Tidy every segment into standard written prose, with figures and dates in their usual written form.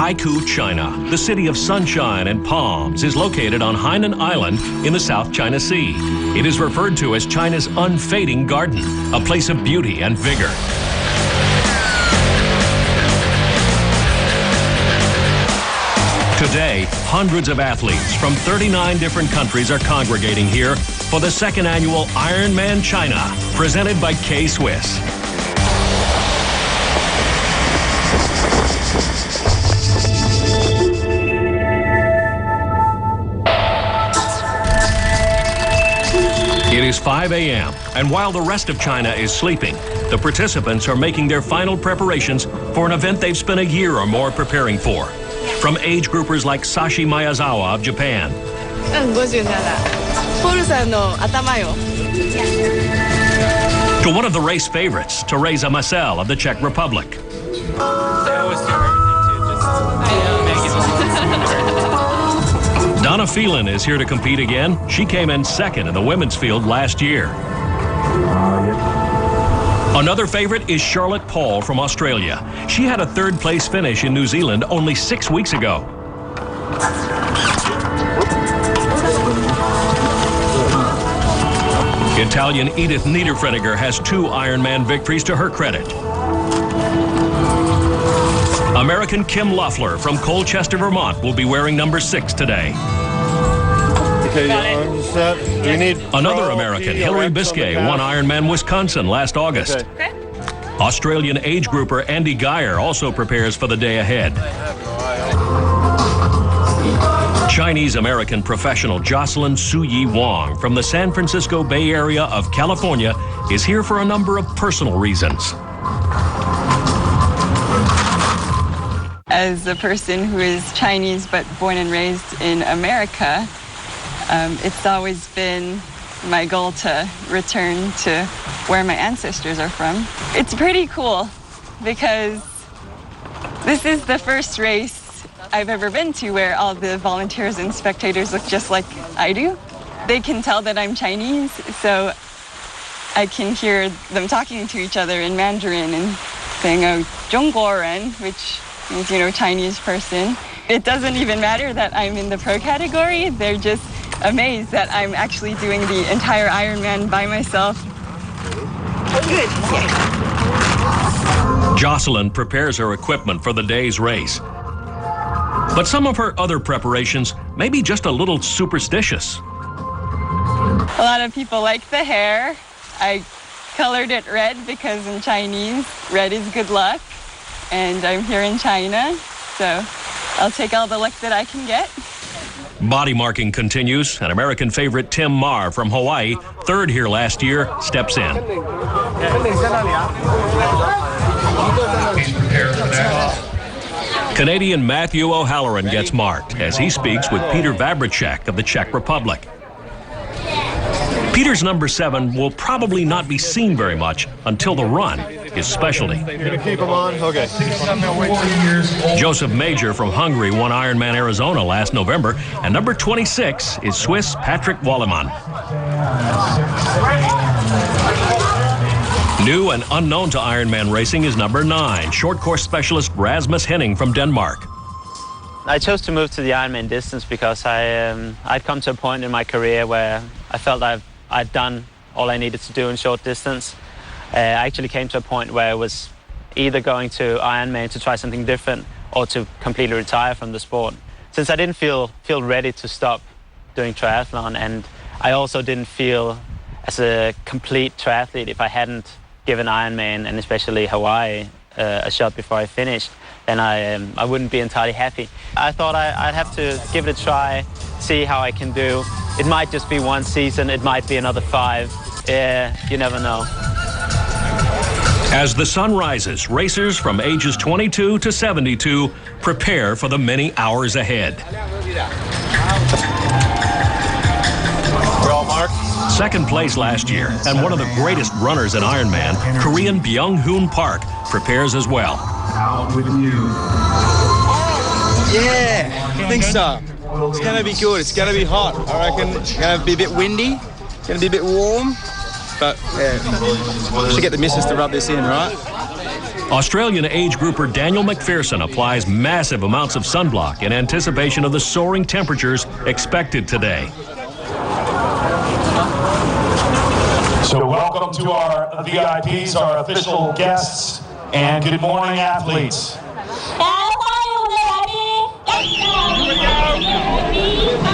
Pauitoo, China, the city of sunshine and palms, is located on Hainan Island in the South China Sea. It is referred to as China's unfading garden, a place of beauty and vigor. Today, hundreds of athletes from 39 different countries are congregating here for the second annual Ironman China, presented by K-Swiss. It is 5 a.m., and while the rest of China is sleeping, the participants are making their final preparations for an event they've spent a year or more preparing for. From age groupers like Sashi Miyazawa of Japan, to one of the race favorites, Teresa Marcel of the Czech Republic. Donna Phelan is here to compete again. She came in second in the women's field last year. Another favorite is Charlotte Paul from Australia. She had a third-place finish in New Zealand only 6 weeks ago. Italian Edith Niederfrediger has 2 Ironman victories to her credit. American Kim Loeffler from Colchester, Vermont will be wearing number 6 today. Another American, Hillary Biscay, won Ironman Wisconsin last August. Australian age grouper Andy Geyer also prepares for the day ahead. Chinese-American professional Jocelyn Su-Yi Wong from the San Francisco Bay Area of California is here for a number of personal reasons. As a person who is Chinese but born and raised in America, it's always been my goal to return to where my ancestors are from. It's pretty cool because this is the first race I've ever been to where all the volunteers and spectators look just like I do. They can tell that I'm Chinese, so I can hear them talking to each other in Mandarin and saying, "Oh, 中国人," which means, Chinese person. It doesn't even matter that I'm in the pro category. They're just amazed that I'm actually doing the entire Ironman by myself. Good. Yeah. Jocelyn prepares her equipment for the day's race. But some of her other preparations may be just a little superstitious. A lot of people like the hair. I colored it red because in Chinese, red is good luck. And I'm here in China, so I'll take all the luck that I can get. Body marking continues, and American favorite Tim Marr from Hawaii, third here last year, steps in. Canadian Matthew O'Halloran gets marked as he speaks with Peter Vavricek of the Czech Republic. Peter's number 7 will probably not be seen very much until the run, his specialty. You're gonna keep him on? Okay. Joseph Major from Hungary won Ironman Arizona last November, and number 26 is Swiss Patrick Wallemann. New and unknown to Ironman racing is number 9, short course specialist Rasmus Henning from Denmark. I chose to move to the Ironman distance because I'd come to a point in my career where I felt I'd done all I needed to do in short distance. I actually came to a point where I was either going to Ironman to try something different or to completely retire from the sport. Since I didn't feel ready to stop doing triathlon, and I also didn't feel as a complete triathlete if I hadn't given Ironman and especially Hawaii a shot before I finished, then I wouldn't be entirely happy. I thought I'd have to give it a try, see how I can do. It might just be one season, it might be another 5. Yeah, you never know. As the sun rises, racers from ages 22 to 72 prepare for the many hours ahead. We're all marked? Second place last year, and one of the greatest runners in Ironman, Korean Byung-Hoon Park, prepares as well. Out with you. Yeah, I think so. It's going to be good. It's going to be hot. I reckon it's going to be a bit windy. It's going to be a bit warm. But, yeah, we should get the missus to rub this in, right? Australian age grouper Daniel McPherson applies massive amounts of sunblock in anticipation of the soaring temperatures expected today. So welcome to our VIPs, our official guests, and good morning, athletes.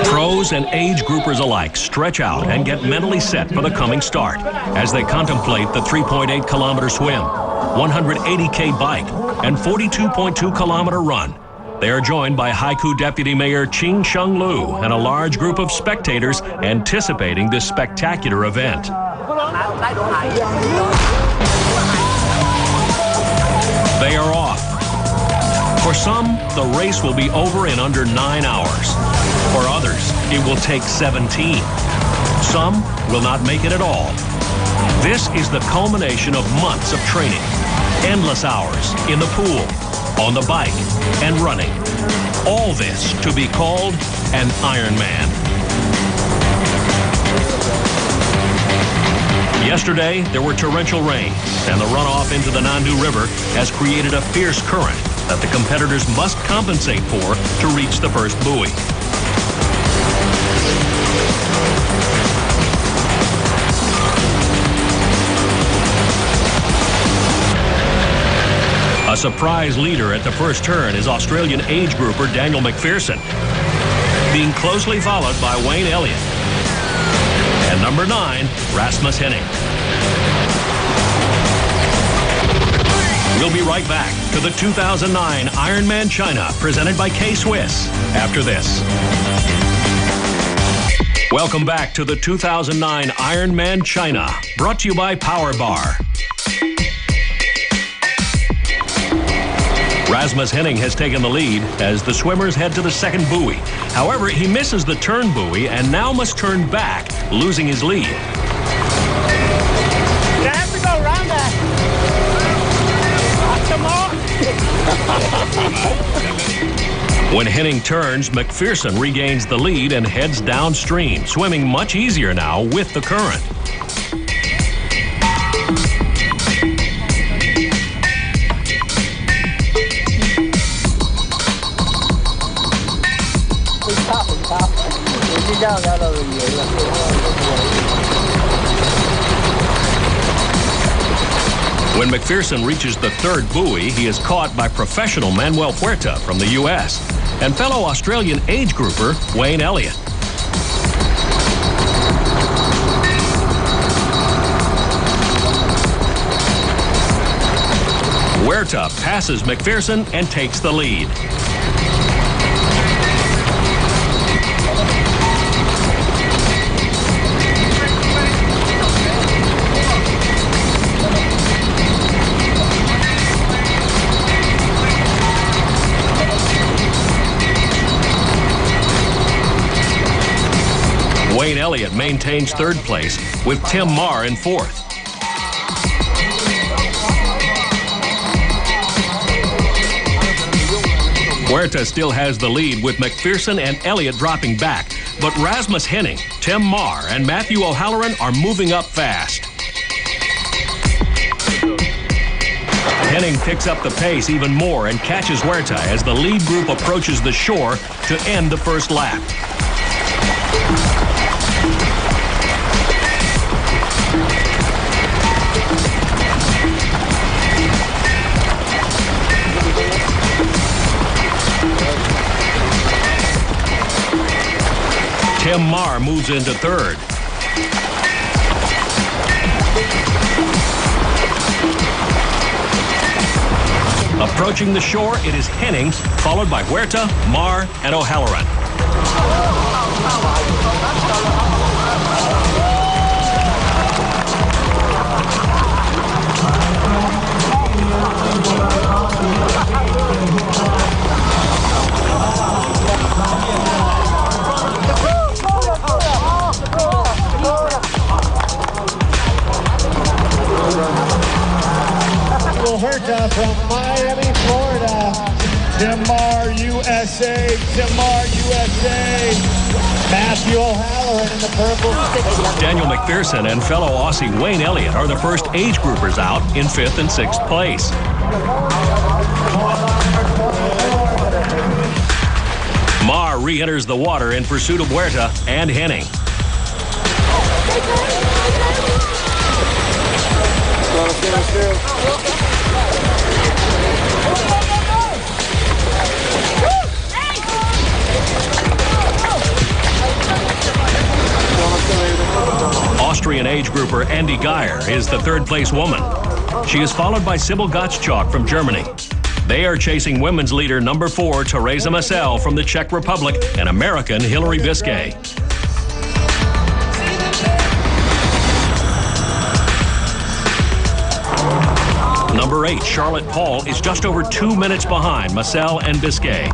Pros and age groupers alike stretch out and get mentally set for the coming start as they contemplate the 3.8-kilometer swim, 180K bike, and 42.2-kilometer run. They are joined by Haikou Deputy Mayor Ching Sheng Lu and a large group of spectators anticipating this spectacular event. They are off. For some, the race will be over in under 9 hours. For others, it will take 17. Some will not make it at all. This is the culmination of months of training, endless hours in the pool, on the bike, and running. All this to be called an Ironman. Yesterday, there were torrential rains, and the runoff into the Nandu River has created a fierce current that the competitors must compensate for to reach the first buoy. A surprise leader at the first turn is Australian age grouper Daniel McPherson, being closely followed by Wayne Elliott and number 9, Rasmus Henning. We'll be right back to the 2009 Ironman China, presented by K-Swiss, after this. Welcome back to the 2009 Ironman China, brought to you by Power Bar. Rasmus Henning has taken the lead as the swimmers head to the second buoy. However, he misses the turn buoy and now must turn back, losing his lead. You have to go around that. When Henning turns, McPherson regains the lead and heads downstream, swimming much easier now with the current. When McPherson reaches the third buoy, he is caught by professional Manuel Huerta from the U.S. and fellow Australian age grouper Wayne Elliott. Huerta passes McPherson and takes the lead. Wayne Elliott maintains third place with Tim Marr in fourth. Huerta still has the lead with McPherson and Elliott dropping back, but Rasmus Henning, Tim Marr, and Matthew O'Halloran are moving up fast. Henning picks up the pace even more and catches Huerta as the lead group approaches the shore to end the first lap. Tim Marr moves into third. Approaching the shore, it is Henning, followed by Huerta, Marr, and O'Halloran. Huerta from Miami, Florida. Tim Marr, USA. Tim Marr, USA. Matthew O'Halloran in the purple. Daniel McPherson and fellow Aussie Wayne Elliott are the first age groupers out in 5th and 6th place. Mar re-enters the water in pursuit of Huerta and Henning. Austrian age grouper Andi Geyer is the third-place woman. She is followed by Sibyl Gottschalk from Germany. They are chasing women's leader number 4, Teresa Massel from the Czech Republic, and American Hillary Biscay. Number 8, Charlotte Paul, is just over 2 minutes behind Massel and Biscay.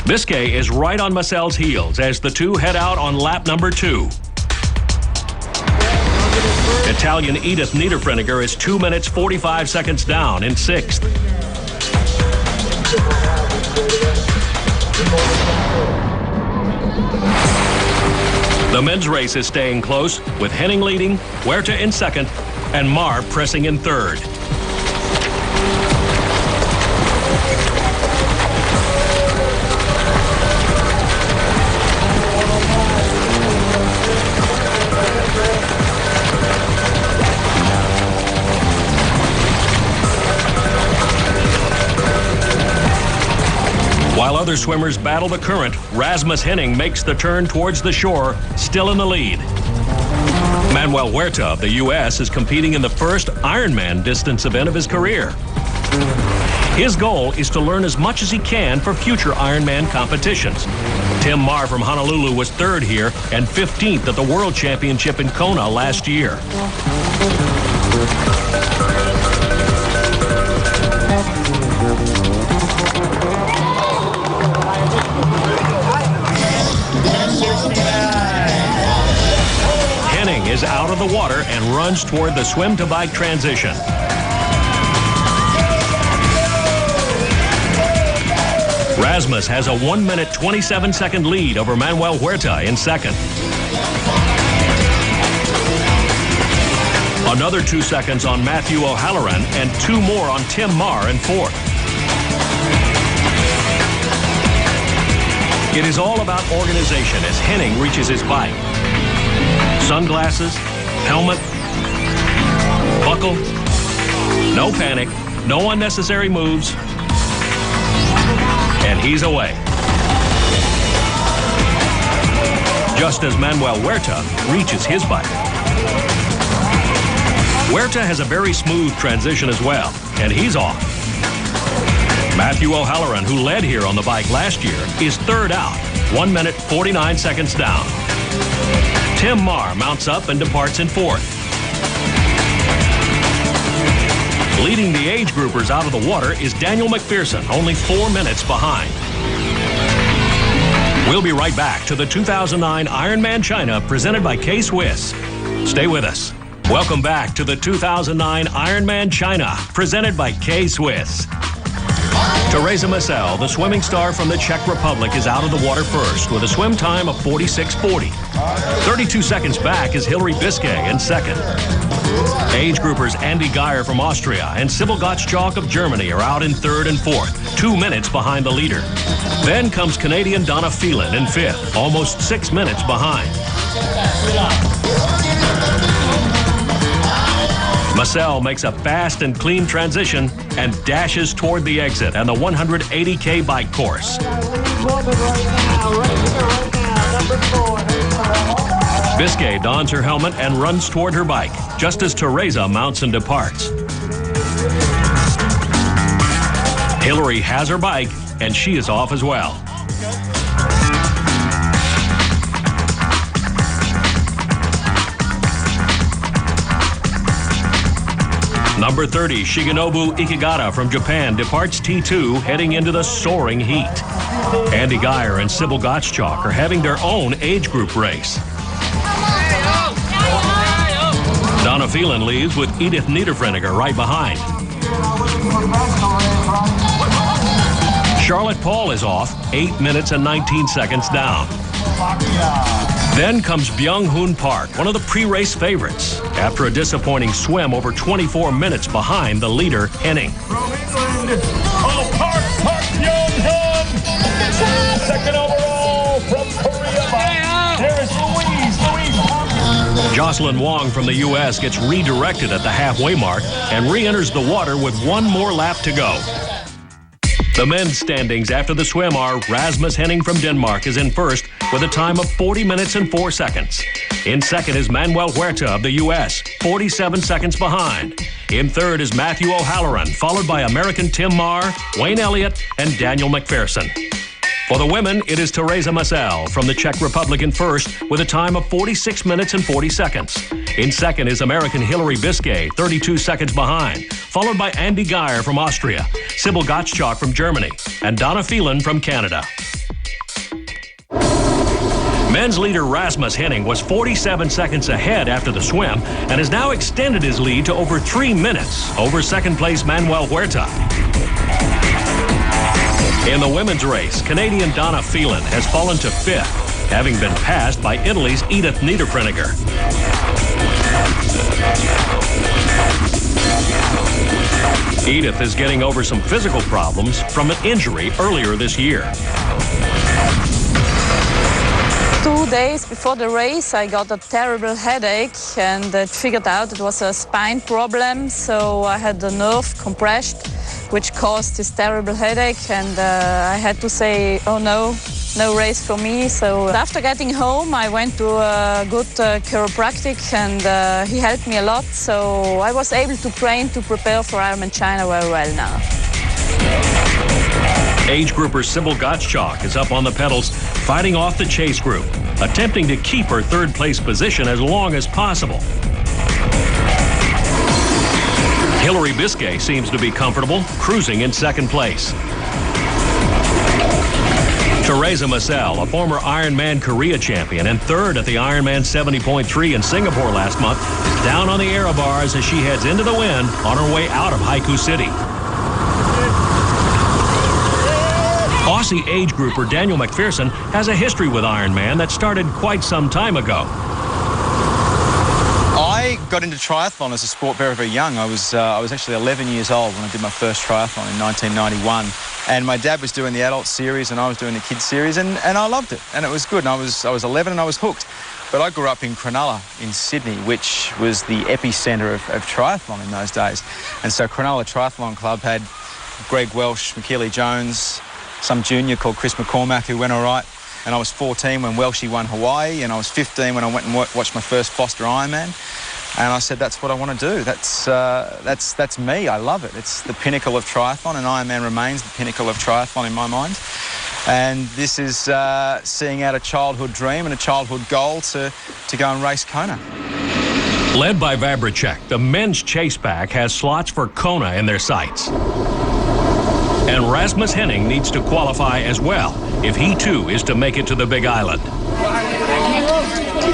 Biscay is right on Massel's heels as the two head out on lap number 2. Italian Edith Niederfreninger is 2 minutes 45 seconds down in 6th. The men's race is staying close, with Henning leading, Huerta in 2nd, and Mar pressing in 3rd. While other swimmers battle the current, Rasmus Henning makes the turn towards the shore, still in the lead. Manuel Huerta of the U.S. is competing in the first Ironman distance event of his career. His goal is to learn as much as he can for future Ironman competitions. Tim Mar from Honolulu was 3rd here and 15th at the World Championship in Kona last year. Henning is out of the water and runs toward the swim-to-bike transition. Rasmus has a 1 minute 27-second lead over Manuel Huerta in 2nd. Another 2 seconds on Matthew O'Halloran and 2 more on Tim Mar in 4th. It is all about organization as Henning reaches his bike. Sunglasses, helmet, buckle, no panic, no unnecessary moves, and he's away. Just as Manuel Huerta reaches his bike. Huerta has a very smooth transition as well, and he's off. Matthew O'Halloran, who led here on the bike last year, is 3rd out, 1 minute 49 seconds down. Tim Mar mounts up and departs in 4th. Leading the age groupers out of the water is Daniel McPherson, only 4 minutes behind. We'll be right back to the 2009 Ironman China presented by K-Swiss. Stay with us. Welcome back to the 2009 Ironman China presented by K-Swiss. Teresa Massel, the swimming star from the Czech Republic, is out of the water first with a swim time of 46:40. 32 seconds back is Hillary Biscay in 2nd. Age groupers Andi Geyer from Austria and Sibyl Gottschalk of Germany are out in 3rd and 4th, 2 minutes behind the leader. Then comes Canadian Donna Phelan in 5th, almost 6 minutes behind. Massel makes a fast and clean transition and dashes toward the exit and the 180K bike course. Biscay dons her helmet and runs toward her bike, just as Teresa mounts and departs. Hillary has her bike, and she is off as well. Number 30, Shigenobu Ikigata from Japan departs T2, heading into the soaring heat. Andi Geyer and Sibyl Gottschalk are having their own age group race. Donna Phelan leaves with Edith Niederfreninger right behind. Charlotte Paul is off, 8 minutes and 19 seconds down. Then comes Byung-Hoon Park, one of the pre-race favorites, after a disappointing swim over 24 minutes behind the leader, Henning. From England, Park Byung-Hoon. Second overall from Korea. There is Louise Hung. Jocelyn Wong from the U.S. gets redirected at the halfway mark and re-enters the water with one more lap to go. The men's standings after the swim are Rasmus Henning from Denmark is in first with a time of 40 minutes and 4 seconds. In second is Manuel Huerta of the U.S., 47 seconds behind. In third is Matthew O'Halloran, followed by American Tim Marr, Wayne Elliott, and Daniel McPherson. For the women, it is Teresa Massel from the Czech Republic in first with a time of 46 minutes and 40 seconds. In second is American Hillary Biscay, 32 seconds behind, followed by Andy Geyer from Austria, Sybil Gottschalk from Germany, and Donna Phelan from Canada. Men's leader Rasmus Henning was 47 seconds ahead after the swim and has now extended his lead to over 3 minutes over second place Manuel Huerta. In the women's race, Canadian Donna Phelan has fallen to fifth, having been passed by Italy's Edith Niederpfenniger. Edith is getting over some physical problems from an injury earlier this year. 2 days before the race, I got a terrible headache and figured out it was a spine problem, so I had the nerve compressed, which caused this terrible headache, and I had to say, oh no race for me. So after getting home, I went to a good chiropractic, and he helped me a lot, so I was able to train to prepare for Ironman China very well now. Age grouper Sybil Gottschalk is up on the pedals, fighting off the chase group, attempting to keep her third place position as long as possible. Hillary Biscay seems to be comfortable, cruising in second place. Teresa Massel, a former Ironman Korea champion and third at the Ironman 70.3 in Singapore last month, is down on the aero bars as she heads into the wind on her way out of Haiku City. Aussie age grouper Daniel McPherson has a history with Ironman that started quite some time ago. I got into triathlon as a sport very, very young. I was actually 11 years old when I did my first triathlon in 1991. And my dad was doing the adult series and I was doing the kids series, and I loved it. And it was good. And I was 11 and I was hooked. But I grew up in Cronulla in Sydney, which was the epicenter of triathlon in those days. And so Cronulla Triathlon Club had Greg Welsh, McKeely Jones, some junior called Chris McCormack who went all right. And I was 14 when Welshie won Hawaii, and I was 15 when I went and watched my first Foster Ironman. And I said, that's what I want to do. That's me. I love it. It's the pinnacle of triathlon, and Ironman remains the pinnacle of triathlon in my mind. And this is seeing out a childhood dream and a childhood goal to go and race Kona. Led by Vabracek, the men's chase pack has slots for Kona in their sights. And Rasmus Henning needs to qualify as well if he too is to make it to the Big Island.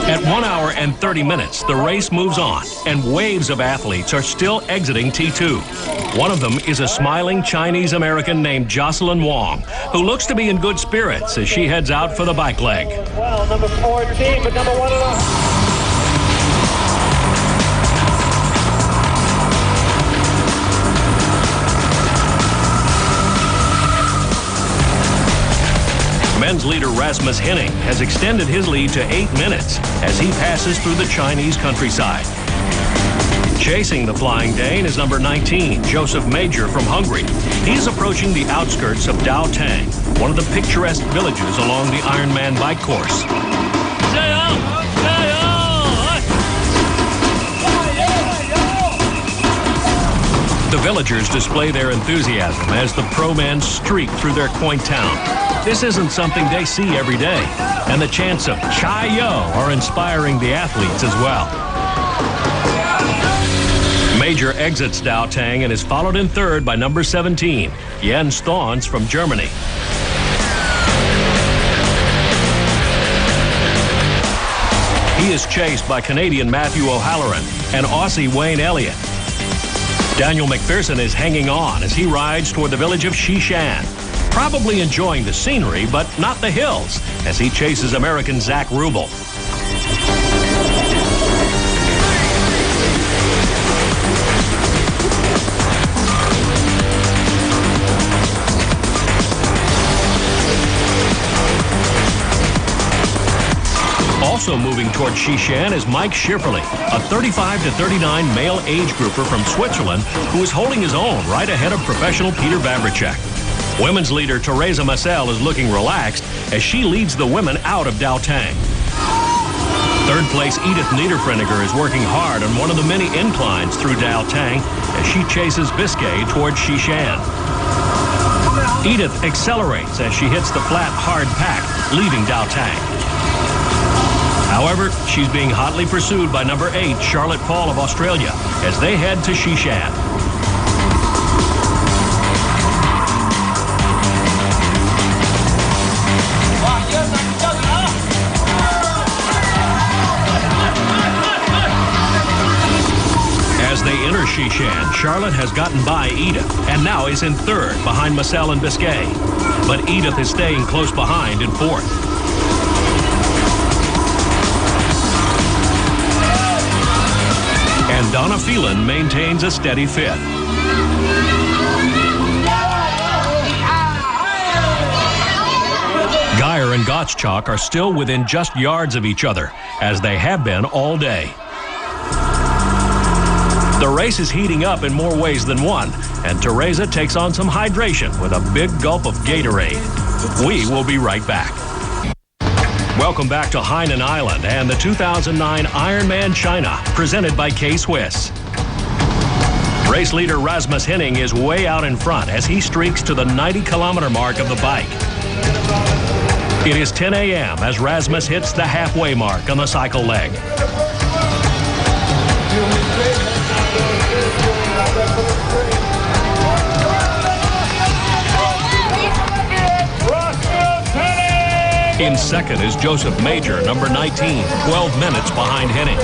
At 1 hour and 30 minutes, the race moves on, and waves of athletes are still exiting T2. One of them is a smiling Chinese-American named Jocelyn Wong, who looks to be in good spirits as she heads out for the bike leg. Well, number 14, but number 1 and 1. Men's leader Rasmus Henning has extended his lead to 8 minutes as he passes through the Chinese countryside. Chasing the Flying Dane is number 19, Joseph Major from Hungary. He's approaching the outskirts of Dao Tang, one of the picturesque villages along the Ironman bike course. The villagers display their enthusiasm as the pro men streak through their quaint town. This isn't something they see every day, and the chants of Chai Yo are inspiring the athletes as well. Major exits Dao Tang and is followed in third by number 17, Jens Thons from Germany. He is chased by Canadian Matthew O'Halloran and Aussie Wayne Elliott. Daniel McPherson is hanging on as he rides toward the village of Xishan. Probably enjoying the scenery, but not the hills, as he chases American Zach Rubel. Also moving toward Shishan is Mike Schifferle, a 35 to 39 male age grouper from Switzerland who is holding his own right ahead of professional Peter Vavricek. Women's leader Teresa Massel is looking relaxed as she leads the women out of Daotang. Third place Edith Niederfreniger is working hard on one of the many inclines through Daotang as she chases Biscay toward Shishan. Edith accelerates as she hits the flat, hard pack, leaving Daotang. However, she's being hotly pursued by number 8, Charlotte Paul of Australia, as they head to Shishan. As they enter Shishan, Charlotte has gotten by Edith and now is in third behind Massel and Biscay. But Edith is staying close behind in fourth. And Donna Phelan maintains a steady fifth. Geyer and Gottschalk are still within just yards of each other, as they have been all day. The race is heating up in more ways than one, and Teresa takes on some hydration with a big gulp of Gatorade. We will be right back. Welcome back to Hainan Island and the 2009 Ironman China, presented by K-Swiss. Race leader Rasmus Henning is way out in front as he streaks to the 90-kilometer mark of the bike. It is 10 a.m. as Rasmus hits the halfway mark on the cycle leg. In second is Joseph Major, number 19, 12 minutes behind Henning.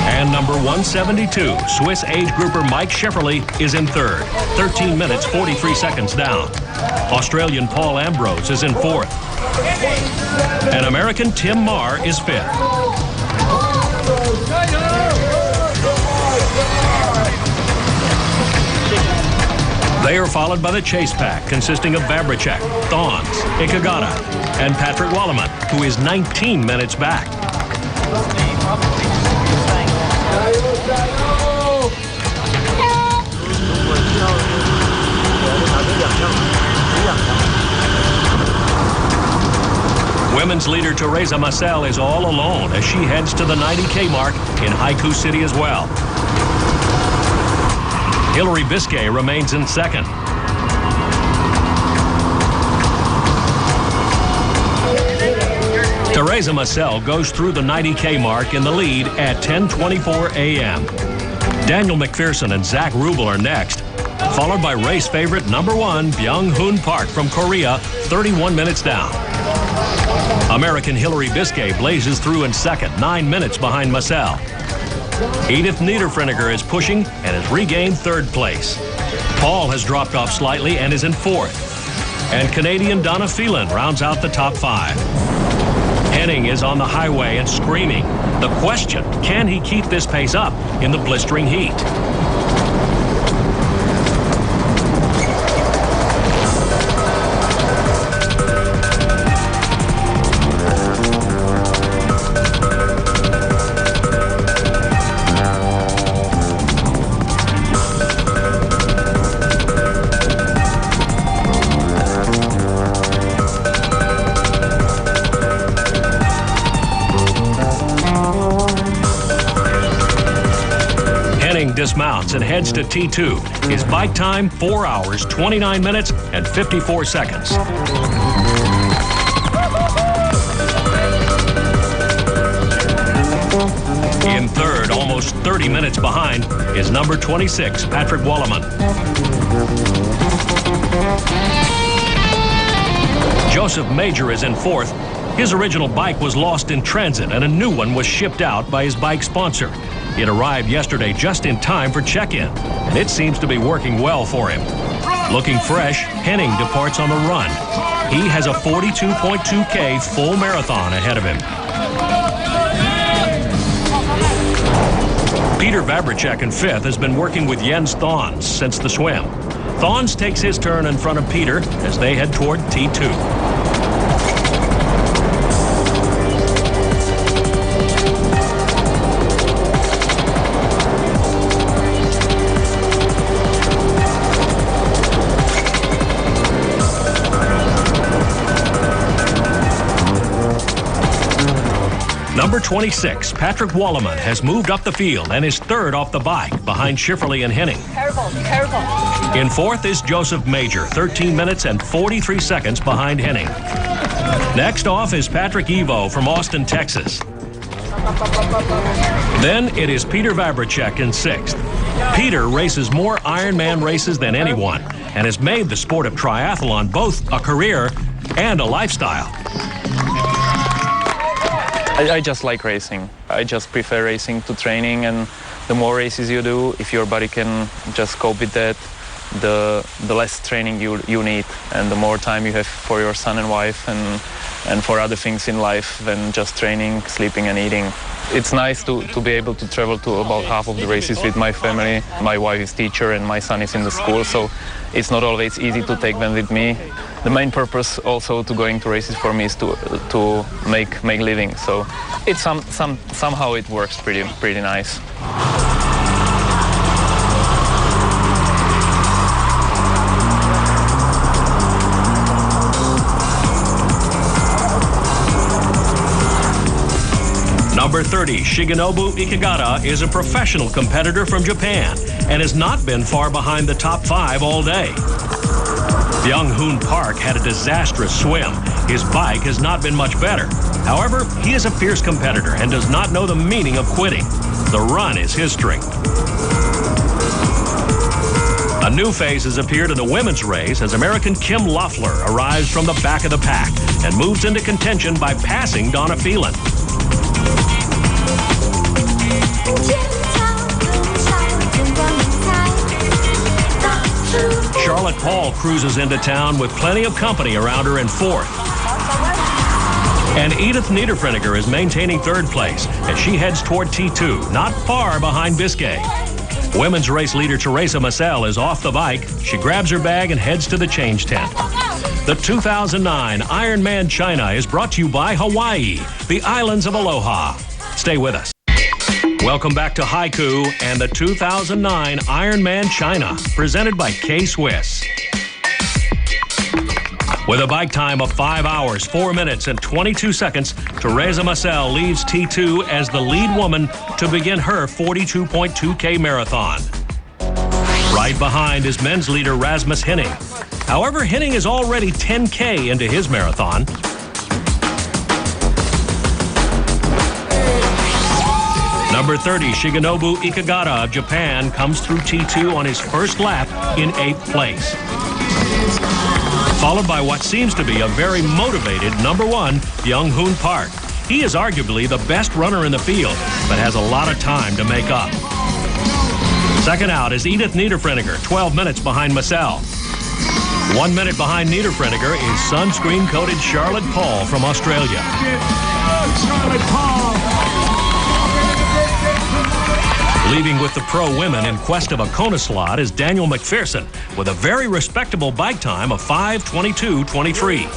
And number 172, Swiss age grouper Mike Schifferle is in third, 13 minutes, 43 seconds down. Australian Paul Ambrose is in fourth. And American Tim Marr is fifth. They are followed by the chase pack, consisting of Vavricek, Thons, Ikagata, and Patrick Walleman, who is 19 minutes back. Women's leader Teresa Massel is all alone as she heads to the 90K mark in Haikou City as well. Hillary Biscay remains in second. Teresa Massel goes through the 90K mark in the lead at 10:24 a.m. Daniel McPherson and Zach Rubel are next, followed by race favorite number 1 Byung-Hoon Park from Korea, 31 minutes down. American Hillary Biscay blazes through in second, 9 minutes behind Massel. Edith Niederfreniger is pushing and has regained third place. Paul has dropped off slightly and is in fourth. And Canadian Donna Phelan rounds out the top 5. Henning is on the highway and screaming. The question, can he keep this pace up in the blistering heat? Dismounts and heads to T2. His bike time, 4 hours, 29 minutes, and 54 seconds. In third, almost 30 minutes behind, is number 26, Patrick Walleman. Joseph Major is in fourth. His original bike was lost in transit and a new one was shipped out by his bike sponsor. It arrived yesterday just in time for check-in, and it seems to be working well for him. Looking fresh, Henning departs on the run. He has a 42.2K full marathon ahead of him. Peter Vavricek in fifth has been working with Jens Thons since the swim. Thons takes his turn in front of Peter as they head toward T2. Number 26, Patrick Walleman, has moved up the field and is third off the bike behind Schifferle and Henning. Careful. In fourth is Joseph Major, 13 minutes and 43 seconds behind Henning. Next off is Patrick Evo from Austin, Texas. Then it is Peter Vavricek in sixth. Peter races more Ironman races than anyone and has made the sport of triathlon both a career and a lifestyle. I just like racing. I just prefer racing to training, and the more races you do, if your body can just cope with that, the less training you need, and the more time you have for your son and wife and for other things in life than just training, sleeping and eating. It's nice to be able to travel to about half of the races with my family. My wife is teacher and my son is in the school, so it's not always easy to take them with me. The main purpose also to going to races for me is to make living. So it's somehow it works pretty nice. Number 30, Shigenobu Ikegata, is a professional competitor from Japan and has not been far behind the top 5 all day. Byung-Hoon Park had a disastrous swim. His bike has not been much better. However, he is a fierce competitor and does not know the meaning of quitting. The run is his strength. A new phase has appeared in the women's race as American Kim Loeffler arrives from the back of the pack and moves into contention by passing Donna Phelan. Charlotte Paul cruises into town with plenty of company around her in fourth. And Edith Niederfreniger is maintaining third place as she heads toward T2, not far behind Biscay. Women's race leader Teresa Massel is off the bike. She grabs her bag and heads to the change tent. The 2009 Ironman China is brought to you by Hawaii, the islands of Aloha. Stay with us. Welcome back to Haiku and the 2009 Ironman China, presented by K-Swiss. With a bike time of 5 hours, 4 minutes, and 22 seconds, Teresa Massel leaves T2 as the lead woman to begin her 42.2K marathon. Right behind is men's leader Rasmus Henning. However, Henning is already 10K into his marathon. Number 30, Shigenobu Ikegata of Japan, comes through T2 on his first lap in 8th place. Followed by what seems to be a very motivated number 1, Byung-Hoon Park. He is arguably the best runner in the field, but has a lot of time to make up. Second out is Edith Niederfreniger, 12 minutes behind Massel. 1 minute behind Niederfreniger is sunscreen-coated Charlotte Paul from Australia. Charlotte Paul! Leaving with the pro women in quest of a Kona slot is Daniel McPherson with a very respectable bike time of 5:22.23.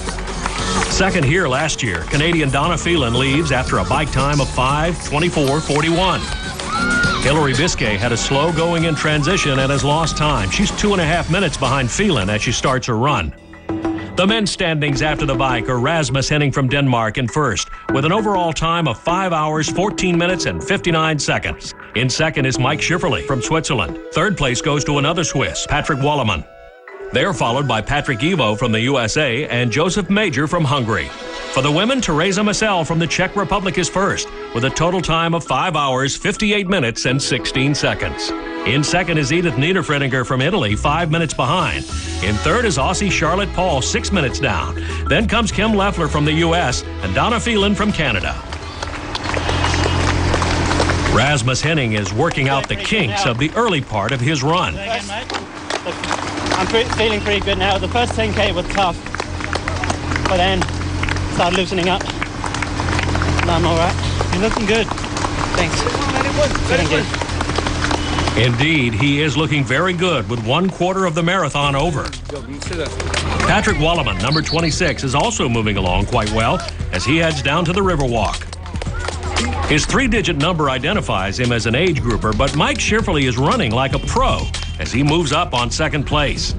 Second here last year, Canadian Donna Phelan leaves after a bike time of 5:24.41. Hilary Biscay had a slow going in transition and has lost time. She's 2.5 minutes behind Phelan as she starts her run. The men's standings after the bike are Rasmus Henning from Denmark in first, with an overall time of 5 hours, 14 minutes, and 59 seconds. In second is Mike Schifferle from Switzerland. Third place goes to another Swiss, Patrick Walleman. They're followed by Patrick Evo from the USA and Joseph Major from Hungary. For the women, Teresa Massel from the Czech Republic is first, with a total time of 5 hours, 58 minutes, and 16 seconds. In second is Edith Niederfreniger from Italy, 5 minutes behind. In third is Aussie Charlotte Paul, 6 minutes down. Then comes Kim Loeffler from the U.S. and Donna Phelan from Canada. Rasmus Henning is working out the kinks of the early part of his run. I'm feeling pretty good now. The first 10K was tough, but then started loosening up. Now I'm all right. You're looking good. Thanks. Very good. Indeed, he is looking very good with 1/4 of the marathon over. Patrick Walleman, number 26, is also moving along quite well as he heads down to the Riverwalk. His 3-digit number identifies him as an age grouper, but Mike Schifferle is running like a pro as he moves up on 2nd place.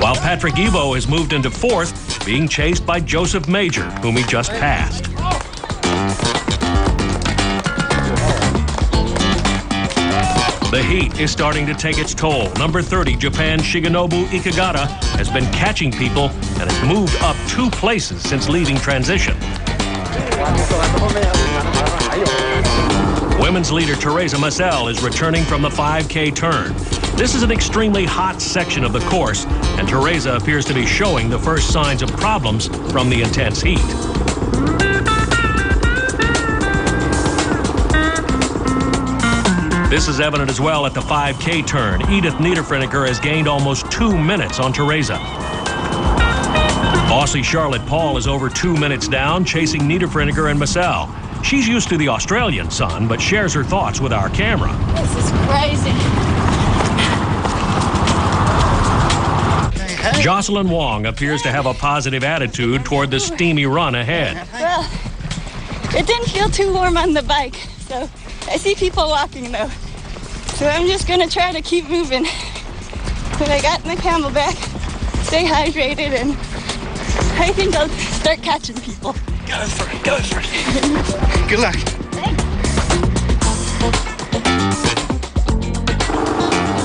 While Patrick Evo has moved into 4th, being chased by Joseph Major, whom he just passed. The heat is starting to take its toll. Number 30, Japan's Shigenobu Ikegata, has been catching people and has moved up 2 places since leading transition. Women's leader Teresa Massel is returning from the 5K turn. This is an extremely hot section of the course, and Teresa appears to be showing the first signs of problems from the intense heat. This is evident as well at the 5K turn. Edith Niederfreneker has gained almost 2 minutes on Teresa. Aussie Charlotte Paul is over 2 minutes down, chasing Niederfreneker and Massel. She's used to the Australian sun, but shares her thoughts with our camera. This is crazy. Jocelyn Wong appears to have a positive attitude toward the steamy run ahead. Well, it didn't feel too warm on the bike, so I see people walking though. So I'm just gonna try to keep moving. When I got my Camelback, stay hydrated, and I think I'll start catching people. Go for it, go for it. Good luck.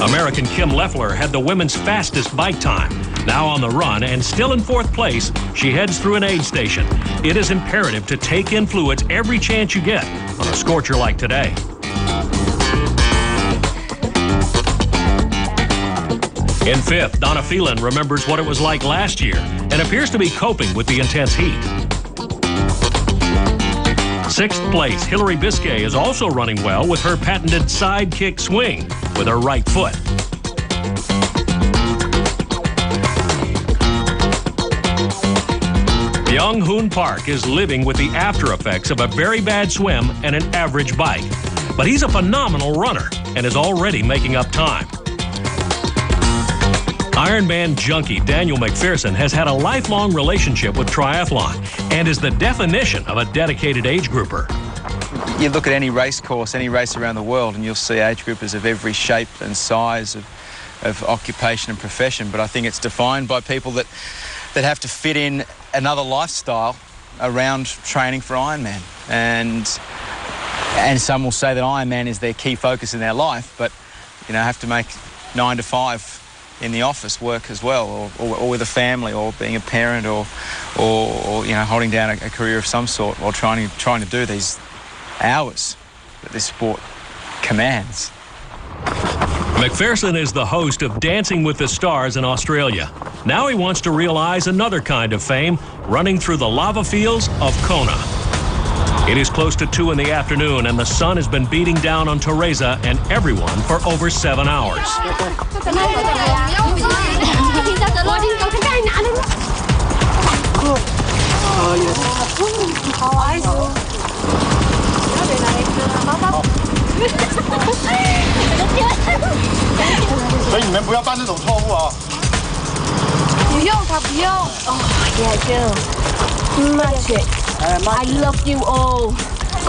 American Kim Leffler had the women's fastest bike time. Now on the run and still in 4th place, she heads through an aid station. It is imperative to take in fluids every chance you get on a scorcher like today. In 5th, Donna Phelan remembers what it was like last year and appears to be coping with the intense heat. 6th place, Hillary Biscay is also running well with her patented side kick swing with her right foot. Young Hoon Park is living with the after effects of a very bad swim and an average bike. But he's a phenomenal runner and is already making up time. Ironman junkie Daniel McPherson has had a lifelong relationship with triathlon and is the definition of a dedicated age grouper. You look at any race course, any race around the world, and you'll see age groupers of every shape and size of occupation and profession. But I think it's defined by people that have to fit in another lifestyle around training for Ironman. And some will say that Ironman is their key focus in their life, but have to make 9 to 5 in the office work as well, or with a family, or being a parent, or holding down a career of some sort while trying to do these hours that this sport commands. McPherson is the host of Dancing with the Stars in Australia. Now he wants to realize another kind of fame, running through the lava fields of Kona. It is close to 2 in the afternoon, and the sun has been beating down on Teresa and everyone for over 7 hours. Magic. I love you all.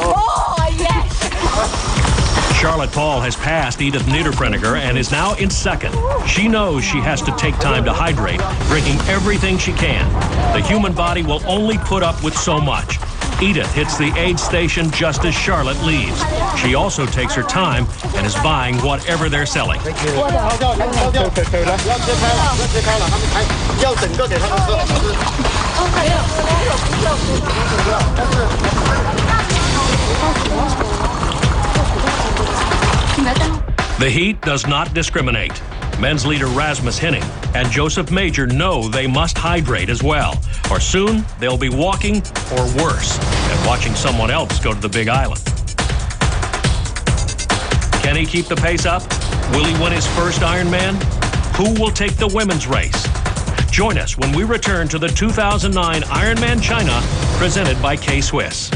Oh, yes. Charlotte Paul has passed Edith Niederfreneker and is now in 2nd. She knows she has to take time to hydrate, drinking everything she can. The human body will only put up with so much. Edith hits the aid station just as Charlotte leaves. She also takes her time and is buying whatever they're selling. The heat does not discriminate. Men's leader Rasmus Henning and Joseph Major know they must hydrate as well, or soon they'll be walking, or worse, and watching someone else go to the Big Island. Can he keep the pace up? Will he win his first Ironman? who will take the women's race? Join us when we return to the 2009 Ironman China, presented by K-Swiss.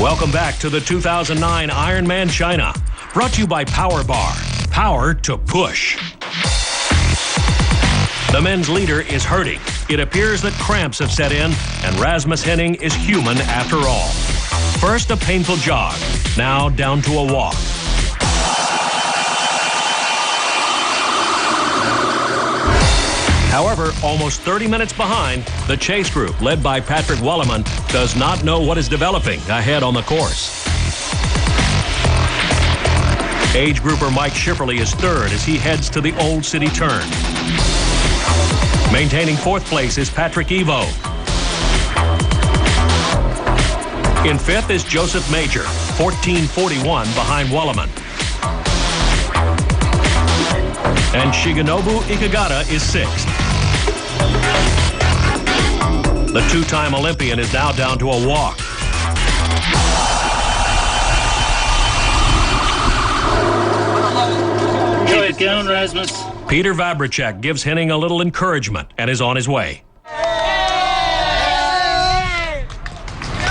Welcome back to the 2009 Ironman China, brought to you by Power Bar. Power to push. The men's leader is hurting. It appears that cramps have set in, and Rasmus Henning is human after all. First, a painful jog. Now down to a walk. However, almost 30 minutes behind, the chase group, led by Patrick Wallerman, does not know what is developing ahead on the course. Age grouper Mike Schifferle is third as he heads to the Old City turn. Maintaining fourth place is Patrick Evo. In fifth is Joseph Major, 14:41 behind Wallerman. And Shigenobu Ikegata is sixth. The two-time Olympian is now down to a walk. Good going, Rasmus. Peter Vabricek gives Henning a little encouragement and is on his way.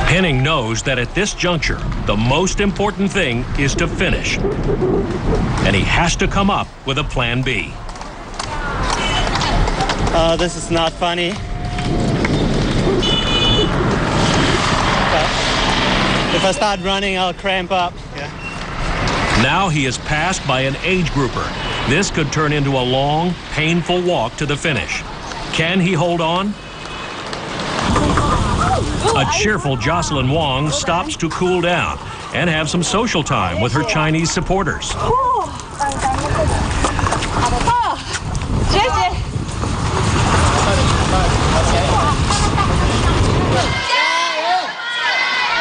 Henning knows that at this juncture, the most important thing is to finish. And he has to come up with a plan B. This is not funny. If I start running, I'll cramp up. Yeah. Now he is passed by an age grouper. This could turn into a long, painful walk to the finish. Can he hold on? A cheerful Jocelyn Wong stops to cool down and have some social time with her Chinese supporters.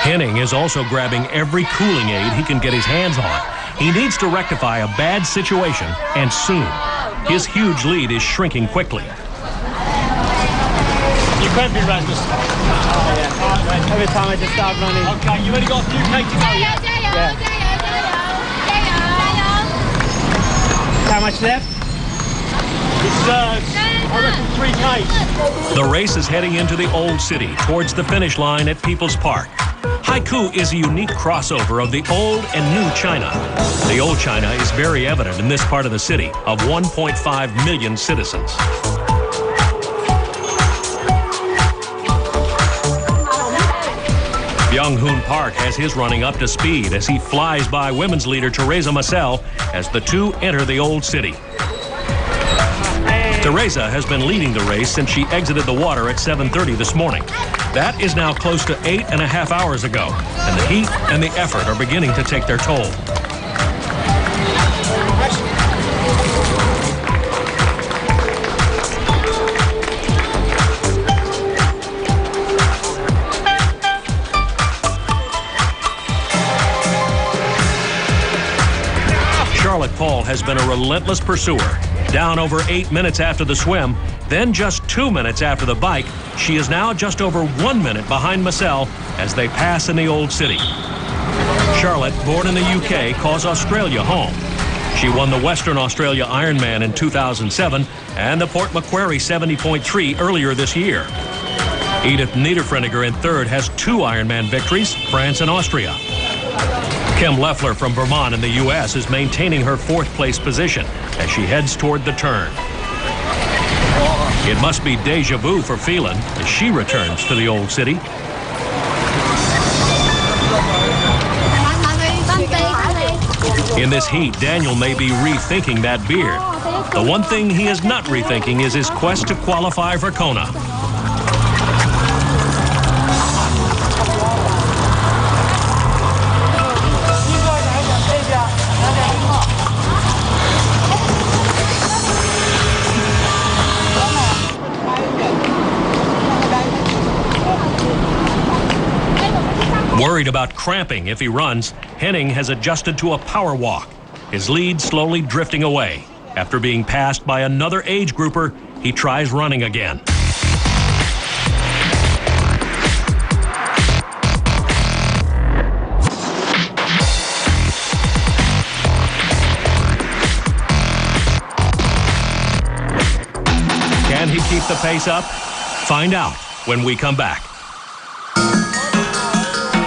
Henning is also grabbing every cooling aid he can get his hands on. He needs to rectify a bad situation, and soon. His huge lead is shrinking quickly. You can't be Rasmus. Every time I just start running. Okay, you only got a few K to go, yeah? How much left? It's, I reckon 3K. The race is heading into the Old City, towards the finish line at People's Park. Haiku is a unique crossover of the old and new China. The old China is very evident in this part of the city of 1.5 million citizens. Byung-Hoon Park has his running up to speed as he flies by women's leader Teresa Marcel as the two enter the Old City. Teresa has been leading the race since she exited the water at 7:30 this morning. That is now close to 8.5 hours ago, and the heat and the effort are beginning to take their toll. Charlotte Paul has been a relentless pursuer. Down over 8 minutes after the swim, then just 2 minutes after the bike, she is now just over 1 minute behind Marcel as they pass in the Old City. Charlotte, born in the UK, calls Australia home. She won the Western Australia Ironman in 2007 and the Port Macquarie 70.3 earlier this year. Edith Niederfreniger in third has 2 Ironman victories, France and Austria. Kim Leffler from Vermont in the U.S. is maintaining her 4th place position as she heads toward the turn. It must be deja vu for Phelan as she returns to the Old City. In this heat, Daniel may be rethinking that beard. The one thing he is not rethinking is his quest to qualify for Kona. Worried about cramping if he runs, Henning has adjusted to a power walk, his lead slowly drifting away. After being passed by another age grouper, he tries running again. keep the pace up? Find out when we come back.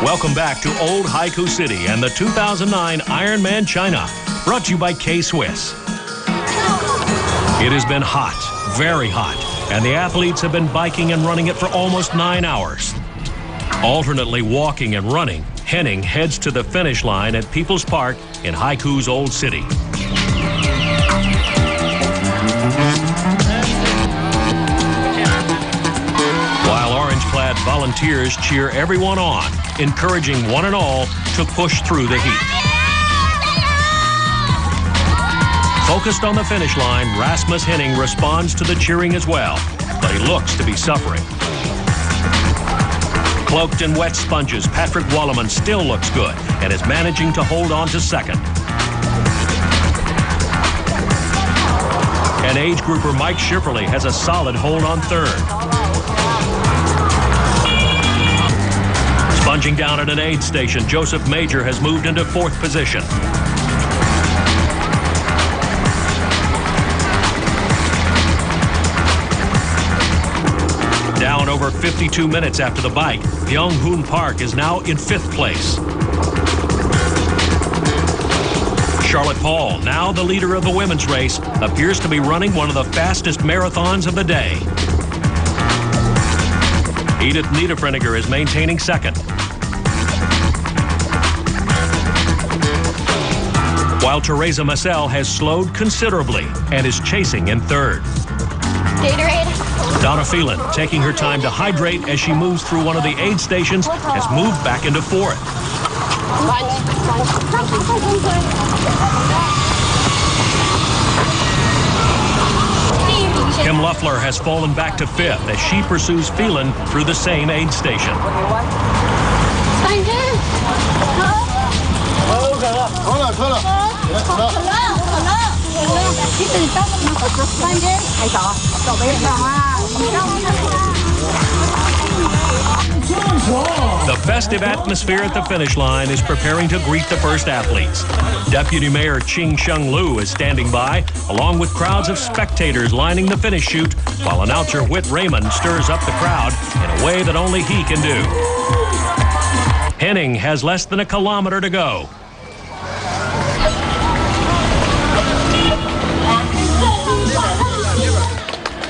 Welcome back to Old Haiku City and the 2009 Ironman China, brought to you by K-Swiss. It has been hot, very hot, and the athletes have been biking and running it for almost 9 hours. Alternately walking and running, Henning heads to the finish line at People's Park in Haiku's Old City. While orange-clad volunteers cheer everyone on, encouraging one and all to push through the heat. Focused on the finish line, Rasmus Henning responds to the cheering as well, but he looks to be suffering. Cloaked in wet sponges, Patrick Walleman still looks good and is managing to hold on to second. And age grouper Mike Schifferle has a solid hold on third. Sponging down at an aid station, Joseph Major has moved into fourth position. Down over 52 minutes after the bike, Byung-Hoon Park is now in fifth place. Charlotte Paul, now the leader of the women's race, appears to be running one of the fastest marathons of the day. Edith Niederfreniger is maintaining second. While Teresa Massel has slowed considerably and is chasing in third. Gatorade. Donna Phelan, taking her time to hydrate as she moves through one of the aid stations, has moved back into fourth. Kim Luffler has fallen back to fifth as she pursues Phelan through the same aid station. The festive atmosphere at the finish line is preparing to greet the first athletes. Deputy Mayor Ching Sheng Lu is standing by, along with crowds of spectators lining the finish chute, while announcer Whit Raymond stirs up the crowd in a way that only he can do. Henning has less than a kilometer to go.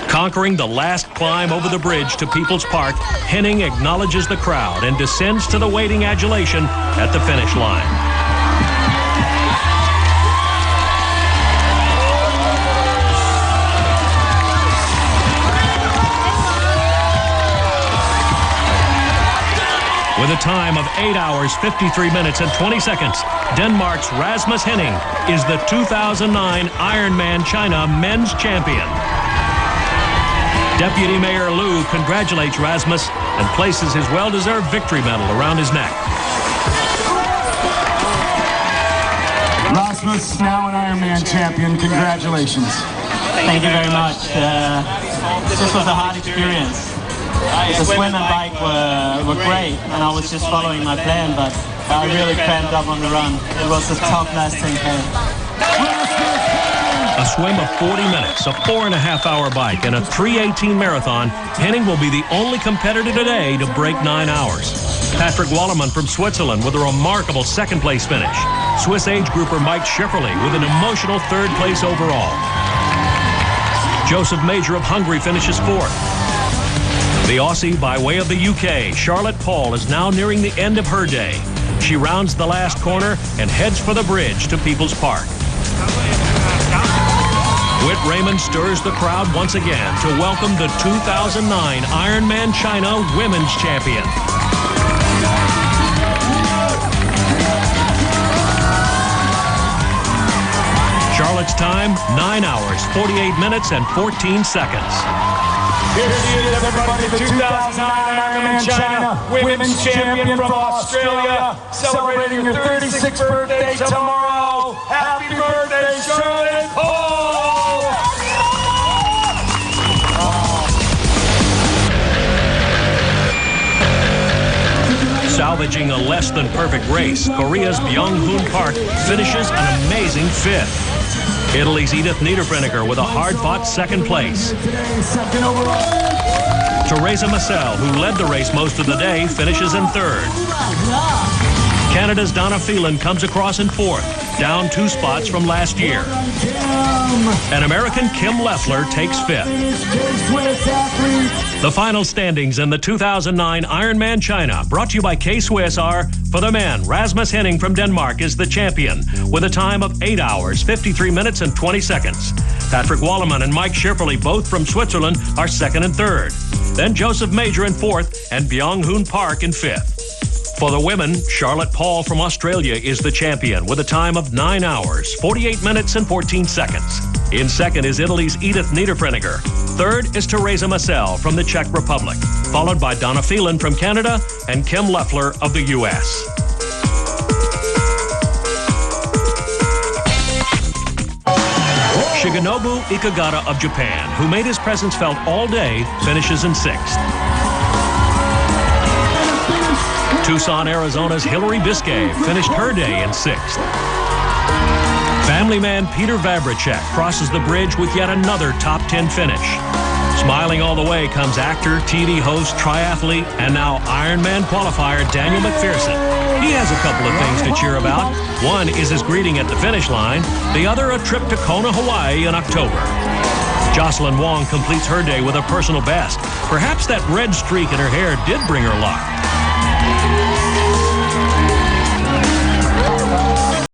Conquering the last climb over the bridge to People's Park, Henning acknowledges the crowd and descends to the waiting adulation at the finish line. With a time of 8 hours, 53 minutes, and 20 seconds, Denmark's Rasmus Henning is the 2009 Ironman China men's champion. Deputy Mayor Liu congratulates Rasmus and places his well-deserved victory medal around his neck. Rasmus, now an Ironman champion. Congratulations. Thank you very much. This was a hard experience. The swim and bike were great, and I was just following my plan, but I really cramped up on the run. It was a tough last 10K. A swim of 40 minutes, a 4.5-hour bike, and a 3:18 marathon, Henning will be the only competitor today to break 9 hours. Patrick Walleman from Switzerland with a remarkable second-place finish. Swiss age grouper Mike Schifferle with an emotional third place overall. Joseph Major of Hungary finishes fourth. The Aussie, by way of the UK, Charlotte Paul, is now nearing the end of her day. She rounds the last corner and heads for the bridge to People's Park. Whit Raymond stirs the crowd once again to welcome the 2009 Ironman China women's champion. Charlotte's time, 9 hours, 48 minutes, and 14 seconds. Here she is, everybody, the 2009 Ironman China women's champion from Australia, celebrating her 36th birthday tomorrow. Happy birthday, Charlotte Paul! Salvaging a less-than-perfect race, Korea's Byung-Hoon Park finishes an amazing fifth. Italy's Edith Niederbrenniger with a hard-fought second place. Teresa Massel, who led the race most of the day, finishes in third. Canada's Donna Phelan comes across in fourth, down 2 spots from last year. And American Kim Leffler takes fifth. The final standings in the 2009 Ironman China, brought to you by K-Swiss, are: for the men, Rasmus Henning from Denmark is the champion with a time of 8 hours, 53 minutes and 20 seconds. Patrick Wallerman and Mike Schifferle, both from Switzerland, are second and third. Then Joseph Major in fourth and Byung-Hoon Park in fifth. For the women, Charlotte Paul from Australia is the champion with a time of 9 hours, 48 minutes and 14 seconds. In second is Italy's Edith Niederbrenniger. Third is Teresa Massel from the Czech Republic, followed by Donna Phelan from Canada and Kim Leffler of the U.S. Shigenobu Ikagata of Japan, who made his presence felt all day, finishes in sixth. Tucson, Arizona's Hillary Biscay finished her day in sixth. Family man Peter Vavricek crosses the bridge with yet another top 10 finish. Smiling all the way comes actor, TV host, triathlete, and now Ironman qualifier Daniel McPherson. He has a couple of things to cheer about. One is his greeting at the finish line. The other, a trip to Kona, Hawaii in October. Jocelyn Wong completes her day with a personal best. Perhaps that red streak in her hair did bring her luck.